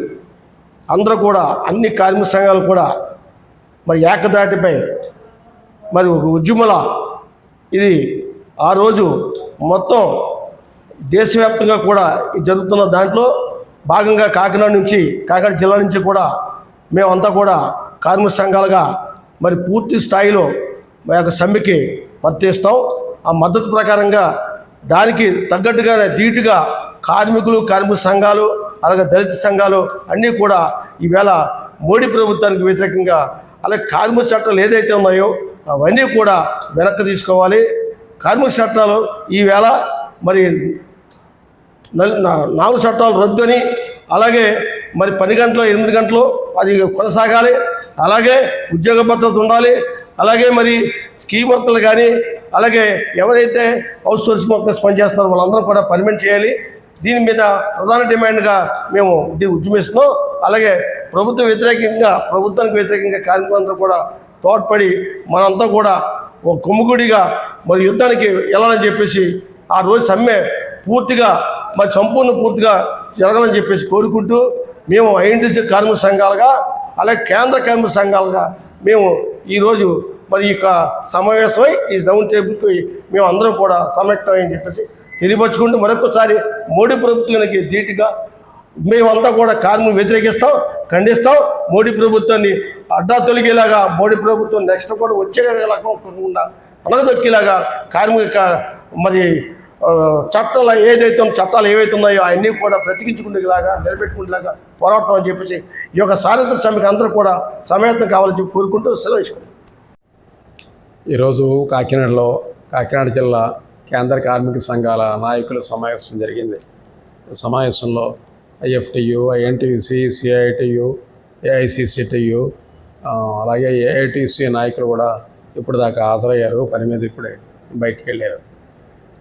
అందరూ కూడా, అన్ని కార్మిక సంఘాలు కూడా మరి ఏకదాటిపై మరి ఒక ఉద్యమల ఇది ఆ రోజు మొత్తం దేశవ్యాప్తంగా కూడా జరుగుతున్న దాంట్లో భాగంగా కాకినాడ జిల్లా నుంచి కూడా మేమంతా కూడా కార్మిక సంఘాలుగా మరి పూర్తి స్థాయిలో మా యొక్క సమ్మెకి మద్దతిస్తాం. ఆ మద్దతు ప్రకారంగా దానికి తగ్గట్టుగానే ధీటుగా కార్మికులు, కార్మిక సంఘాలు, అలాగే దళిత సంఘాలు అన్నీ కూడా ఈవేళ మోడీ ప్రభుత్వానికి వ్యతిరేకంగా, అలాగే కార్మిక చట్టాలు ఏదైతే ఉన్నాయో అవన్నీ కూడా వెనక్కి తీసుకోవాలి. కార్మిక చట్టాలు ఈవేళ మరి 4 చట్టాలు రద్దని, అలాగే మరి 10 గంటలు 8 గంటలు అది కొనసాగాలి. అలాగే ఉద్యోగ భద్రత ఉండాలి. అలాగే మరి స్కీమ్ వర్కర్లు కానీ, అలాగే ఎవరైతే అవుట్ సోర్సింగ్ వర్కర్స్ పనిచేస్తారో వాళ్ళందరూ కూడా పర్మనెంట్ చేయాలి. దీని మీద ప్రధాన డిమాండ్గా మేము దీన్ని ఉద్యమిస్తున్నాం. అలాగే ప్రభుత్వానికి వ్యతిరేకంగా కార్మికులందరూ కూడా తోడ్పడి మనంతా కూడా ఒక కొమ్ముగుడిగా మరి యుద్ధానికి వెళ్ళాలని చెప్పేసి ఆ రోజు సమ్మె పూర్తిగా మరి పూర్తిగా జరగాలని చెప్పేసి కోరుకుంటూ మేము ఐఎన్టీసీ కార్మిక సంఘాలుగా అలాగే కేంద్ర కార్మిక సంఘాలుగా మేము ఈరోజు మరి ఈ సమావేశమై ఈ రౌండ్ టేబుల్కి మేము అందరం కూడా సమైక్యమని చెప్పేసి తెలియపరుచుకుంటూ మరొకసారి మోడీ ప్రభుత్వానికి ధీటుగా మేమంతా కూడా కార్మికులు వ్యతిరేకిస్తాం, ఖండిస్తాం. మోడీ ప్రభుత్వాన్ని అడ్డా తొలగేలాగా మోడీ ప్రభుత్వం నెక్స్ట్ కూడా వచ్చేలాగా అనగదొక్కేలాగా కార్మిక మరి చట్టాలు ఏవైతే ఉన్నాయో అవన్నీ కూడా బ్రతికించుకునేలాగా నిలబెట్టుకునేలాగా పోరాటం అని చెప్పేసి ఈ యొక్క సాయంత్రం సమ్మెకి అందరూ కూడా సమాయత్తం కావాలని చెప్పి కోరుకుంటూ సెలవు. ఈరోజు కాకినాడ జిల్లా కేంద్ర కార్మిక సంఘాల నాయకుల సమావేశం జరిగింది. సమావేశంలో ఐఎఫ్టియు, ఐఎన్టీయూసీ, సిఐటియు, ఏఐసిసిటియు అలాగే ఏఐటిసి నాయకులు కూడా ఇప్పుడు దాకా హాజరయ్యారు. పని మీద ఇప్పుడే బయటికి వెళ్ళారు.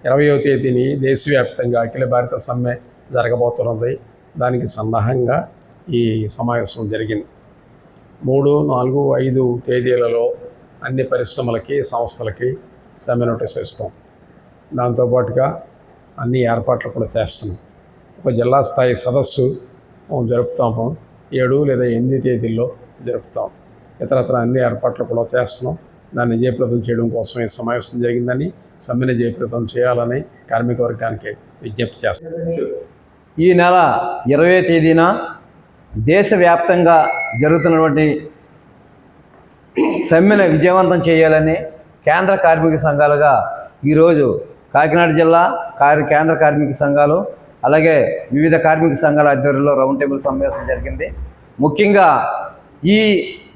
20వ తేదీని దేశవ్యాప్తంగా అఖిల భారత సమ్మె జరగబోతున్నది. దానికి సన్నాహంగా ఈ సమావేశం జరిగింది. 3, 4, 5 తేదీలలో అన్ని పరిశ్రమలకి, సంస్థలకి సమ్మె నోటీస్ ఇస్తాం. దాంతోపాటుగా అన్ని ఏర్పాట్లు కూడా చేస్తున్నాం. ఒక జిల్లా స్థాయి సదస్సు జరుపుతాము. 7 లేదా 8 తేదీల్లో జరుపుతాం. ఇతరత్ర అన్ని ఏర్పాట్లు కూడా చేస్తున్నాం. దాన్ని జయప్రదం చేయడం కోసం ఈ సమావేశం జరిగిందని, సమ్మెను జయప్రదం చేయాలని కార్మిక వర్గానికి విజ్ఞప్తి చేస్తాం. ఈ నెల 20వ తేదీన దేశవ్యాప్తంగా జరుగుతున్నటువంటి సమ్మెను విజయవంతం చేయాలని కేంద్ర కార్మిక సంఘాలుగా ఈరోజు కాకినాడ జిల్లా కేంద్ర కార్మిక సంఘాలు అలాగే వివిధ కార్మిక సంఘాల ఆధ్వర్యంలో రౌండ్ టేబుల్ సమావేశం జరిగింది. ముఖ్యంగా ఈ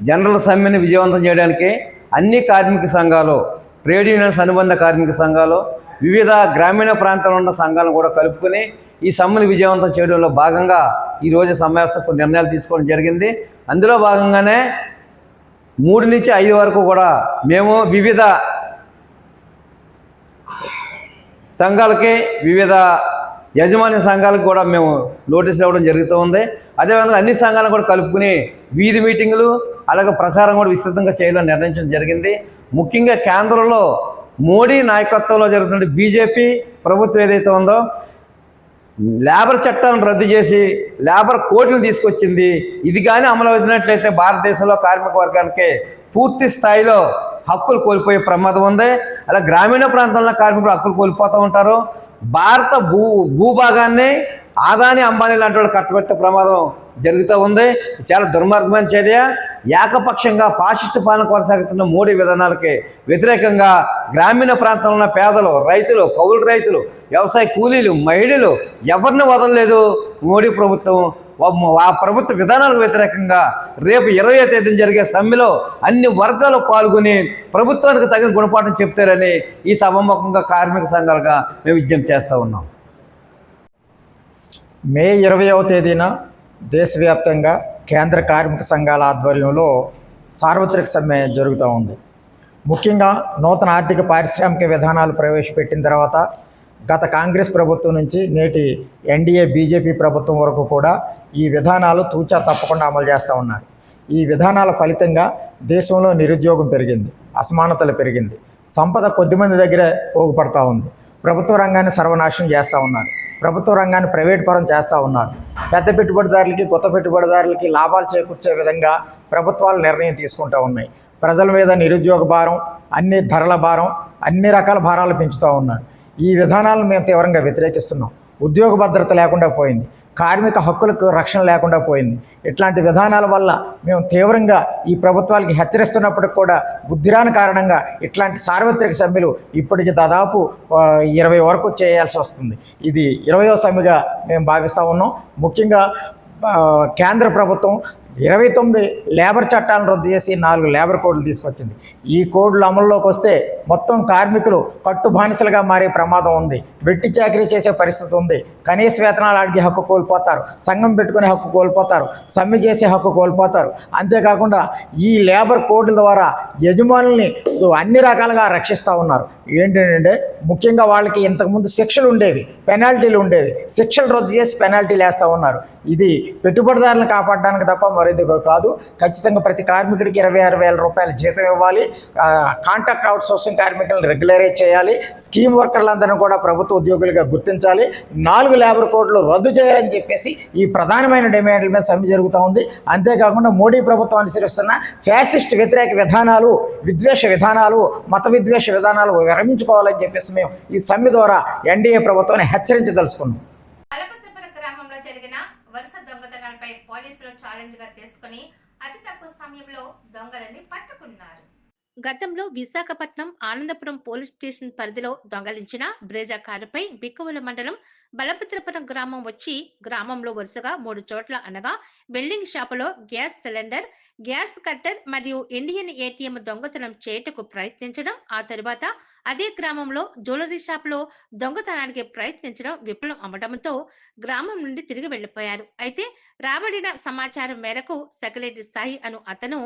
జనరల్ సమ్మెను విజయవంతం చేయడానికి అన్ని కార్మిక సంఘాలు, ట్రేడ్ యూనియన్స్ అనుబంధ కార్మిక సంఘాలు, వివిధ గ్రామీణ ప్రాంతాల్లో ఉన్న సంఘాలను కూడా కలుపుకొని ఈ సమ్మెను విజయవంతం చేయడంలో భాగంగా ఈరోజు సమావేశంలో నిర్ణయాలు తీసుకోవడం జరిగింది. అందులో భాగంగానే 3 నుంచి 5 వరకు కూడా మేము వివిధ సంఘాలకి, వివిధ యజమాని సంఘాలకు కూడా మేము నోటీసులు ఇవ్వడం జరుగుతూ ఉంది. అదేవిధంగా అన్ని సంఘాలను కూడా కలుపుకుని వీధి మీటింగులు అలాగే ప్రచారం కూడా విస్తృతంగా చేయాలని నిర్ణయించడం జరిగింది. ముఖ్యంగా కేంద్రంలో మోడీ నాయకత్వంలో జరుగుతున్న బీజేపీ ప్రభుత్వం ఏదైతే ఉందో లేబర్ చట్టాలను రద్దు చేసి లేబర్ కోడ్లను తీసుకొచ్చింది. ఇది కానీ అమలు అవుతున్నట్లయితే భారతదేశంలో కార్మిక వర్గానికి పూర్తి స్థాయిలో హక్కులు కోల్పోయే ప్రమాదం ఉంది. అలా గ్రామీణ ప్రాంతాల్లో కార్మికులు హక్కులు కోల్పోతూ ఉంటారు. భారత భూభాగాన్ని ఆదాని, అంబానీ లాంటి వాళ్ళు కట్టబెట్టే ప్రమాదం జరుగుతూ ఉంది. చాలా దుర్మార్గమైన చర్య. ఏకపక్షంగా ఫాసిస్ట్ పాలన కొనసాగుతున్న మోడీ విధానాలకి వ్యతిరేకంగా గ్రామీణ ప్రాంతంలో ఉన్న పేదలు, రైతులు, కౌలు రైతులు, వ్యవసాయ కూలీలు, మహిళలు ఎవరిని వదలలేదు మోడీ ప్రభుత్వం. ఆ ప్రభుత్వ విధానాలకు వ్యతిరేకంగా రేపు 20వ తేదీన జరిగే సమ్మెలో అన్ని వర్గాలు పాల్గొని ప్రభుత్వానికి తగిన గుణపాఠం చెప్తారని ఈ సభాముఖంగా కార్మిక సంఘాలుగా మేము విజ్ఞప్తి చేస్తూ ఉన్నాం. మే 20వ తేదీన దేశవ్యాప్తంగా కేంద్ర కార్మిక సంఘాల ఆధ్వర్యంలో సార్వత్రిక సమ్మె జరుగుతూ ఉంది. ముఖ్యంగా నూతన ఆర్థిక పారిశ్రామిక విధానాలు ప్రవేశపెట్టిన తర్వాత గత కాంగ్రెస్ ప్రభుత్వం నుంచి నేటి ఎన్డీఏ బీజేపీ ప్రభుత్వం వరకు కూడా ఈ విధానాలు తూచా తప్పకుండా అమలు చేస్తూ ఉన్నారు. ఈ విధానాల ఫలితంగా దేశంలో నిరుద్యోగం పెరిగింది, అసమానతలు పెరిగింది, సంపద కొద్దిమంది దగ్గరే పోగుపడతా ఉంది. ప్రభుత్వ రంగాన్ని సర్వనాశనం చేస్తూ ఉన్నారు, ప్రభుత్వ రంగాన్ని ప్రైవేట్ పరం చేస్తూ ఉన్నారు. పెద్ద పెట్టుబడిదారులకి, కొత్త పెట్టుబడిదారులకి లాభాలు చేకూర్చే విధంగా ప్రభుత్వాలు నిర్ణయం తీసుకుంటూ ఉన్నాయి. ప్రజల మీద నిరుద్యోగ భారం, అన్ని ధరల భారం, అన్ని రకాల భారాలు పెంచుతూ ఉన్నారు. ఈ విధానాలను మేము తీవ్రంగా వ్యతిరేకిస్తున్నాం. ఉద్యోగ భద్రత లేకుండా పోయింది, కార్మిక హక్కులకు రక్షణ లేకుండా పోయింది. ఇట్లాంటి విధానాల వల్ల మేము తీవ్రంగా ఈ ప్రభుత్వాలకి హెచ్చరిస్తున్నప్పటికి కూడా బుద్ధిరాని కారణంగా ఇట్లాంటి సార్వత్రిక సమ్మెలు ఇప్పటికి దాదాపు 20 వరకు చేయాల్సి వస్తుంది. ఇది 20వ సమ్మెగా మేము భావిస్తూ ఉన్నాం. ముఖ్యంగా కేంద్ర ప్రభుత్వం 29 లేబర్ చట్టాలను రద్దు చేసి 4 లేబర్ కోడ్లు తీసుకొచ్చింది. ఈ కోడ్లు అమల్లోకి వస్తే మొత్తం కార్మికులు కట్టు బానిసలుగా మారే ప్రమాదం ఉంది. వెట్టి చాకరీ చేసే పరిస్థితి ఉంది. కనీస వేతనాలు అడిగే హక్కు కోల్పోతారు, సంఘం పెట్టుకునే హక్కు కోల్పోతారు, సమ్మె చేసే హక్కు కోల్పోతారు. అంతేకాకుండా ఈ లేబర్ కోడ్ల ద్వారా యజమానుల్ని అన్ని రకాలుగా రక్షిస్తూ ఉన్నారు. ఏంటంటే ముఖ్యంగా వాళ్ళకి ఇంతకుముందు శిక్షలు ఉండేవి, పెనాల్టీలు ఉండేవి. శిక్షలు రద్దు చేసి పెనాల్టీలు వేస్తూ ఉన్నారు. ఇది పెట్టుబడిదారులను కాపాడడానికి తప్ప అనేది కాదు. ఖచ్చితంగా ప్రతి కార్మికుడికి 26,000 రూపాయల జీతం ఇవ్వాలి. కాంట్రాక్ట్ అవుట్సోర్సింగ్ కార్మికులను రెగ్యులరైజ్ చేయాలి. స్కీమ్ వర్కర్లందరినీ కూడా ప్రభుత్వ ఉద్యోగులుగా గుర్తించాలి. 4 లేబర్ కోడ్లు రద్దు చేయాలని చెప్పేసి ఈ ప్రధానమైన డిమాండ్ల మీద సమ్మె జరుగుతూ ఉంది. అంతేకాకుండా మోడీ ప్రభుత్వం అనుసరిస్తున్న ఫ్యాసిస్ట్ వ్యతిరేక విధానాలు, విద్వేష విధానాలు, మత విద్వేష విధానాలు విరమించుకోవాలని చెప్పేసి మేము ఈ సమ్మె ద్వారా ఎన్డీఏ ప్రభుత్వాన్ని హెచ్చరించదలుచుకున్నాం. బలభద్రపురం గ్రామంలో జరిగిన వరుస దొంగతనాలపై పోలీసులు ఛాలెంజ్ గా తీసుకుని అతి తక్కువ సమయంలో దొంగలని పట్టుకున్నారు. గతంలో విశాఖపట్నం ఆనందపురం పోలీస్ స్టేషన్ పరిధిలో దొంగలించిన బ్రేజా కారుపై బిక్కవోలు మండలం బలభద్రపురం గ్రామం వచ్చి గ్రామంలో వరుసగా 3 చోట్ల అనగా వెల్డింగ్ షాపులో గ్యాస్ సిలిండర్, గ్యాస్ కట్టర్ మరియు ఇండియన్ ఏటీఎం దొంగతనం చేయుటకు ప్రయత్నించడం, ఆ తరువాత అదే గ్రామంలో జ్యువెలరీ షాపులో దొంగతనానికి ప్రయత్నించడం విఫలం అవ్వడంతో గ్రామం నుండి తిరిగి వెళ్లిపోయారు. అయితే రాబడిన సమాచారం మేరకు సెక్రటరీ సాయి అను అతను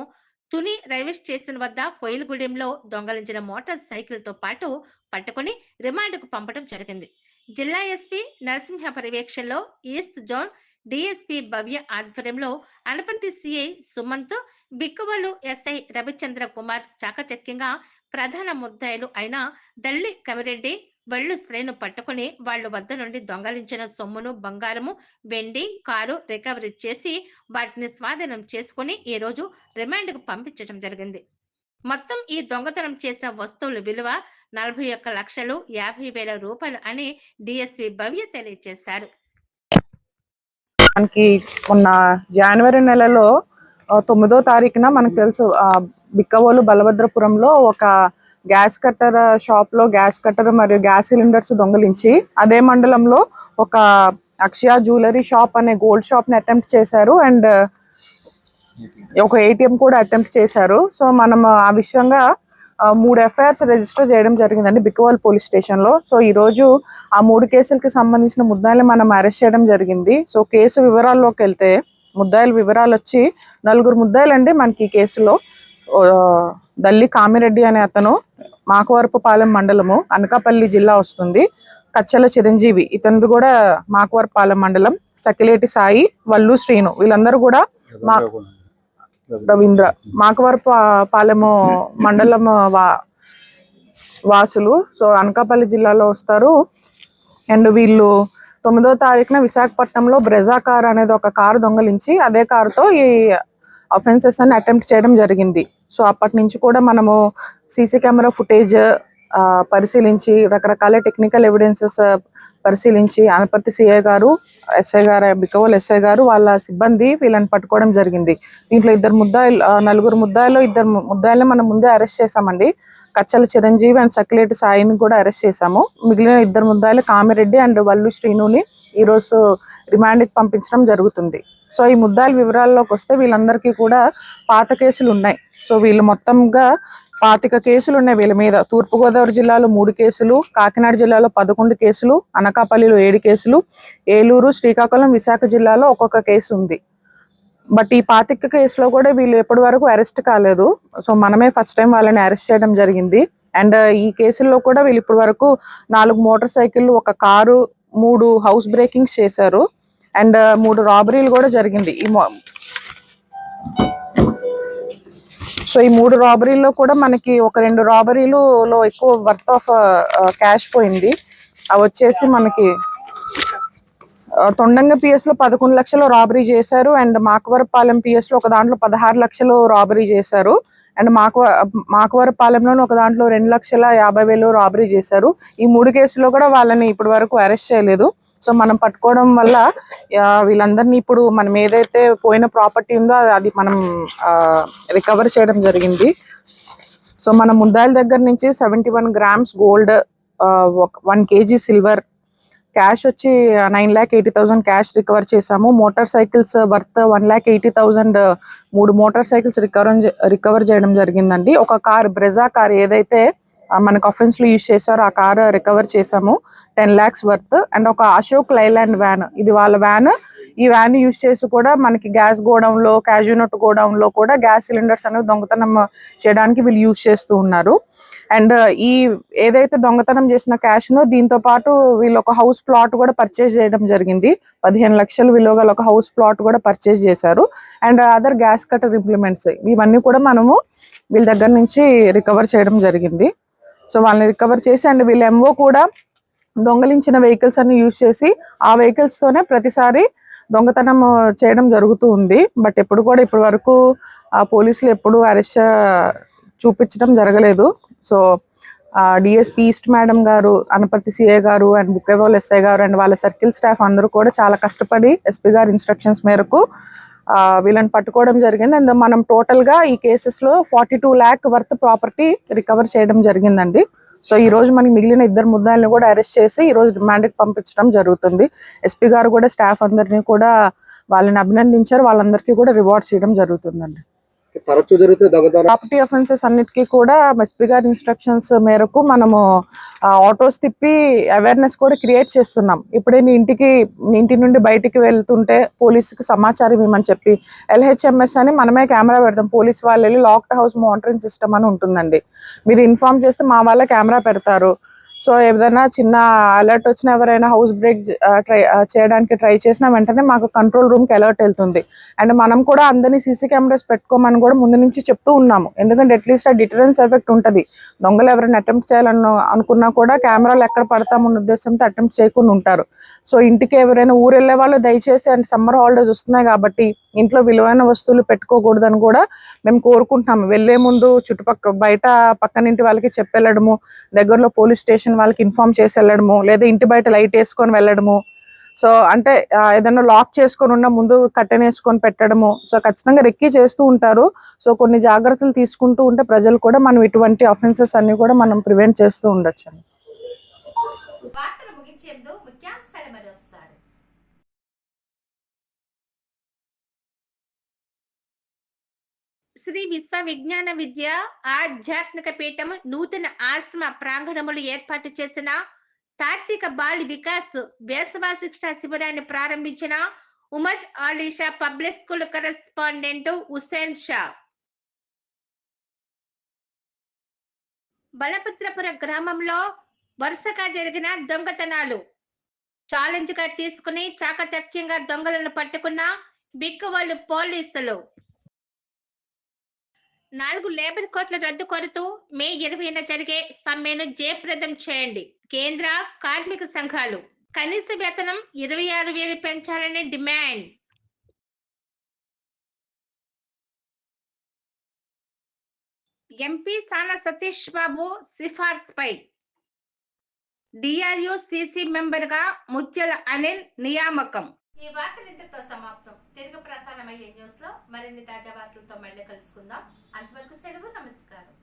తుని రైల్వే స్టేషన్ వద్ద కోయిలగూడెంలో దొంగలించిన మోటార్ సైకిల్ తో పాటు పట్టుకుని రిమాండ్కు పంపడం జరిగింది. జిల్లా ఎస్పీ నరసింహ పర్యవేక్షణలో ఈస్ట్ జోన్ డిఎస్పీ భవ్య ఆధ్వర్యంలో అనపంతి సిఐ సుమంత్, బిక్కవోలు ఎస్ఐ రవిచంద్ర కుమార్ చాకచక్యంగా ప్రధాన ముద్దాయిలు అయిన దల్లి కమిరెడ్డి, వెళ్ళు శ్రేణు పట్టుకుని వాళ్ల వద్ద నుండి దొంగలించిన సొమ్మును, బంగారము, వెండి, కారు రికవరీ చేసి వాటిని స్వాధీనం చేసుకుని ఈ రోజు రిమాండ్కు పంపించడం జరిగింది. మొత్తం ఈ దొంగతనం చేసిన వస్తువుల విలువ 41,50,000 రూపాయలు అని డిఎస్పీ భవ్య తెలియజేశారు. మనకి మొన్న జనవరి నెలలో 9వ తారీఖున మనకు తెలుసు బిక్కవోలు బలభద్రపురంలో ఒక గ్యాస్ కట్టర్ షాప్ లో గ్యాస్ కట్టర్ మరియు గ్యాస్ సిలిండర్స్ దొంగలించి అదే మండలంలో ఒక అక్షయ జ్యువెలరీ షాప్ అనే గోల్డ్ షాప్ ని అటెంప్ట్ చేశారు అండ్ ఒక ఏటీఎం కూడా అటెంప్ట్ చేశారు. సో మనం ఆ విషయంగా 3 ఎఫ్ఐఆర్స్ రిజిస్టర్ చేయడం జరిగిందండి బిక్కవోలు పోలీస్ స్టేషన్ లో. సో ఈ రోజు ఆ 3 కేసులకి సంబంధించిన ముద్దాయిల్ని మనం అరెస్ట్ చేయడం జరిగింది. సో కేసు వివరాల్లోకి వెళ్తే ముద్దాయిల వివరాలు వచ్చి 4 ముద్దాయిలండి మనకి ఈ కేసులో. దల్లి కామిరెడ్డి అనే అతను మాకవరపుపాలెం మండలము, అనకాపల్లి జిల్లా వస్తుంది. కచ్చల చిరంజీవి ఇతనిది కూడా మాకవరపుపాలెం మండలం. సకిలేటి సాయి, వల్లు శ్రీను వీళ్ళందరూ కూడా రవీంద్ర మాకవరపుపాలెము మండలం వాసులు. సో అనకాపల్లి జిల్లాలో వస్తారు. అండ్ వీళ్ళు 9వ తారీఖున విశాఖపట్నంలో బ్రెజా కార్ అనేది ఒక కారు దొంగలించి అదే కారుతో ఈ అఫెన్సెస్ అని అటెంప్ట్ చేయడం జరిగింది. సో అప్పటి నుంచి కూడా మనము సీసీ కెమెరా ఫుటేజ్ పరిశీలించి రకరకాల టెక్నికల్ ఎవిడెన్సెస్ పరిశీలించి అనపర్తి సిఐ గారు, ఎస్ఐ గారు, బిక్కవోలు ఎస్ఐ గారు వాళ్ళ సిబ్బంది వీళ్ళని పట్టుకోవడం జరిగింది. దీంట్లో 4 ముద్దాయిల్లో 2 ముద్దాయిల్ని మనం ముందే అరెస్ట్ చేశామండి. కచ్చల చిరంజీవి అండ్ సకిలేటి సాయిని కూడా అరెస్ట్ చేశాము. మిగిలిన 2 ముద్దాయిలు కామిరెడ్డి అండ్ వల్లు శ్రీనుని ఈరోజు రిమాండ్కి పంపించడం జరుగుతుంది. సో ఈ ముద్దాయిల వివరాల్లోకి వస్తే వీళ్ళందరికీ కూడా పాత కేసులు ఉన్నాయి. సో వీళ్ళు మొత్తంగా 25 కేసులు ఉన్నాయి వీళ్ళ మీద. తూర్పుగోదావరి జిల్లాలో 3 కేసులు, కాకినాడ జిల్లాలో 11 కేసులు, అనకాపల్లిలో 7 కేసులు, ఏలూరు, శ్రీకాకుళం, విశాఖ జిల్లాలో ఒక్కొక్క కేసు ఉంది. బట్ ఈ 25 కేసులో కూడా వీళ్ళు ఎప్పటి వరకు అరెస్ట్ కాలేదు. సో మనమే ఫస్ట్ టైం వాళ్ళని అరెస్ట్ చేయడం జరిగింది. అండ్ ఈ కేసుల్లో కూడా వీళ్ళు ఇప్పటి వరకు 4 మోటార్ సైకిళ్ళు, 1 కారు, 3 హౌస్ బ్రేకింగ్స్ చేశారు. అండ్ 3 రాబరీలు కూడా జరిగింది. సో ఈ 3 రాబరీల్లో కూడా మనకి ఒక 2 రాబరీలో ఎక్కువ వర్త్ ఆఫ్ క్యాష్ పోయింది. అవి వచ్చేసి మనకి తొండంగ పిఎస్ లో 11 లక్షలు రాబరీ చేశారు. అండ్ మాకవరపాలెం పిఎస్ లో ఒక దాంట్లో 16 లక్షలు రాబరీ చేశారు. అండ్ మాకవరపాలెంలో ఒక దాంట్లో 2,50,000 రాబరీ చేశారు. ఈ 3 కేసుల్లో కూడా వాళ్ళని ఇప్పటి వరకు అరెస్ట్ చేయలేదు. సో మనం పట్టుకోవడం వల్ల వీళ్ళందరినీ ఇప్పుడు మనం ఏదైతే పోయిన ప్రాపర్టీ ఉందో అది మనం రికవర్ చేయడం జరిగింది. సో మన ముద్దాయిల దగ్గర నుంచి 71 grams gold, 1 kg silver, cash వచ్చి 9,80,000 క్యాష్ రికవర్ చేశాము. Motor cycles worth 1,80,000 3 motor cycles recover చేయడం జరిగిందండి. ఒక కార్ బ్రెజా కార్ ఏదైతే మనకు అఫెన్స్ లో యూజ్ చేశారో ఆ కార్ రికవర్ చేసాము 10 lakhs వర్త్. అండ్ ఒక అశోక్ లైలాండ్ వ్యాన్, ఇది వాళ్ళ వ్యాన్. ఈ వ్యాన్ యూజ్ చేసి కూడా మనకి గ్యాస్ గోడౌన్లో, క్యాజునట్ గోడౌన్లో కూడా గ్యాస్ సిలిండర్స్ అనేవి దొంగతనం చేయడానికి వీళ్ళు యూజ్ చేస్తూ ఉన్నారు. అండ్ ఈ ఏదైతే దొంగతనం చేసిన క్యాష్ను దీంతో పాటు వీళ్ళు ఒక హౌస్ ప్లాట్ కూడా పర్చేజ్ చేయడం జరిగింది. 15 లక్షలు విలువ గల ఒక హౌస్ ప్లాట్ కూడా పర్చేజ్ చేశారు. And other gas cutter implements ఇవన్నీ కూడా మనము వీళ్ళ దగ్గర నుంచి రికవర్ చేయడం జరిగింది. సో వాళ్ళని రికవర్ చేసి అండ్ వీళ్ళ ఎంఓ కూడా దొంగలించిన వెహికల్స్ అన్ని యూజ్ చేసి ఆ వెహికల్స్తోనే ప్రతిసారి దొంగతనం చేయడం జరుగుతూ ఉంది. బట్ ఎప్పుడు కూడా ఇప్పటి వరకు పోలీసులు ఎప్పుడు అరెస్ట్ చూపించడం జరగలేదు. సో డిఎస్పీ ఈస్ట్ మేడం గారు, అనపర్తి సిఐ గారు అండ్ బుక్కేవాల్ ఎస్ఐ గారు అండ్ వాళ్ళ సర్కిల్ స్టాఫ్ అందరూ కూడా చాలా కష్టపడి ఎస్పీ గారి ఇన్స్ట్రక్షన్స్ మేరకు వీళ్ళని పట్టుకోవడం జరిగింది. అండ్ మనం టోటల్గా ఈ కేసెస్లో 42 lakh వర్త్ ప్రాపర్టీ రికవర్ చేయడం జరిగిందండి. సో ఈ రోజు మనకి మిగిలిన 2 ముద్దాయిల్ని కూడా అరెస్ట్ చేసి ఈ రోజు రిమాండ్కి పంపించడం జరుగుతుంది. ఎస్పీ గారు కూడా స్టాఫ్ అందరినీ కూడా వాళ్ళని అభినందించారు. వాళ్ళందరికీ కూడా రివార్డ్స్ చేయడం జరుగుతుందండి. ప్రాపర్టీ అఫెన్సెస్ అన్నిటికీ కూడా ఎస్పీ గారి ఇన్స్ట్రక్షన్స్ మేరకు మనము ఆటోస్ తిప్పి అవేర్నెస్ కూడా క్రియేట్ చేస్తున్నాం. ఇప్పుడే ఇంటి నుండి బయటికి వెళ్తుంటే పోలీసుకి సమాచారం ఇవ్వమని చెప్పి LHMS అని మనమే కెమెరా పెడతాం. పోలీస్ వాళ్ళు వెళ్ళి లాక్డ్ హౌస్ మానిటరింగ్ సిస్టమ్ అని ఉంటుందండి. మీరు ఇన్ఫార్మ్ చేస్తే మా వాళ్ళ కెమెరా పెడతారు. సో ఏదైనా చిన్న అలర్ట్ వచ్చినా ఎవరైనా హౌస్ బ్రేక్ చేయడానికి ట్రై చేసినా వెంటనే మాకు కంట్రోల్ రూమ్కి అలర్ట్ వెళ్తుంది. అండ్ మనం కూడా అందరినీ సీసీ కెమెరాస్ పెట్టుకోమని కూడా ముందు నుంచి చెప్తూ ఉన్నాము. ఎందుకంటే అట్లీస్ట్ ఆ డిటరెన్స్ ఎఫెక్ట్ ఉంటుంది. దొంగలు ఎవరైనా అటెంప్ట్ చేయాలని అనుకున్నా కూడా కెమెరాలు ఎక్కడ పడతామన్న ఉద్దేశంతో అటెంప్ట్ చేయకుండా ఉంటారు. సో ఇంటికి ఎవరైనా ఊరు వెళ్ళే వాళ్ళు దయచేసి అండ్ సమ్మర్ హాలిడేస్ వస్తున్నాయి కాబట్టి ఇంట్లో విలువైన వస్తువులు పెట్టుకోకూడదని కూడా మేము కోరుకుంటున్నాము. వెళ్లే ముందు చుట్టుపక్కల బయట పక్కనింటి వాళ్ళకి చెప్పి వెళ్ళడము, దగ్గరలో పోలీస్ స్టేషన్ వాళ్ళకి ఇన్ఫార్మ్ చేసి వెళ్ళడము, లేదా ఇంటి బయట లైట్ వేసుకొని వెళ్ళడము. సో అంటే ఏదైనా లాక్ చేసుకొని ఉన్న ముందు కట్టెన్ వేసుకొని పెట్టడము. సో ఖచ్చితంగా రెక్కీ చేస్తూ ఉంటారు. సో కొన్ని జాగ్రత్తలు తీసుకుంటూ ఉంటే ప్రజలు కూడా మనం ఇటువంటి అఫెన్సెస్ అన్ని కూడా మనం ప్రివెంట్ చేస్తూ ఉండొచ్చు. శ్రీ విశ్వ విజ్ఞాన విద్య ఆధ్యాత్మిక పీఠం నూతన ఆశ్రమ ప్రాంగణములు ఏర్పాటు చేసిన తాత్విక బాల్ వికాస్ వేసవ శిక్షణ శిబిరాన్ని ప్రారంభించిన Umar Alisha public school correspondent Hussain Shah. Balabhadrapura గ్రామంలో వరుసగా జరిగిన దొంగతనాలు ఛాలెంజ్ గా తీసుకుని చాకచక్యంగా దొంగలను పట్టుకున్న బిక్కవోలు పోలీసులు. 4 లేబర్ కోట్ల రద్దు కోరుతూ మే 20న జరిగే సమ్మెను జయప్రదం చేయండి. కేంద్ర కార్మిక సంఘాలు కనీస వేతనం 26,000 పెంచాలని డిమాండ్. ఎంపీ సానా Satish Babu సిఫార్సుపై DRU CC member గా ముత్యాల అనిల్ నియామకం. ఈ వార్తలు ఇంతటితో సమాప్తం. తిరిగి ప్రసారమయ్యే న్యూస్ లో మరిన్ని తాజా వార్తలతో మళ్ళీ కలుసుకుందాం. అంతవరకు సెలవు. నమస్కారం.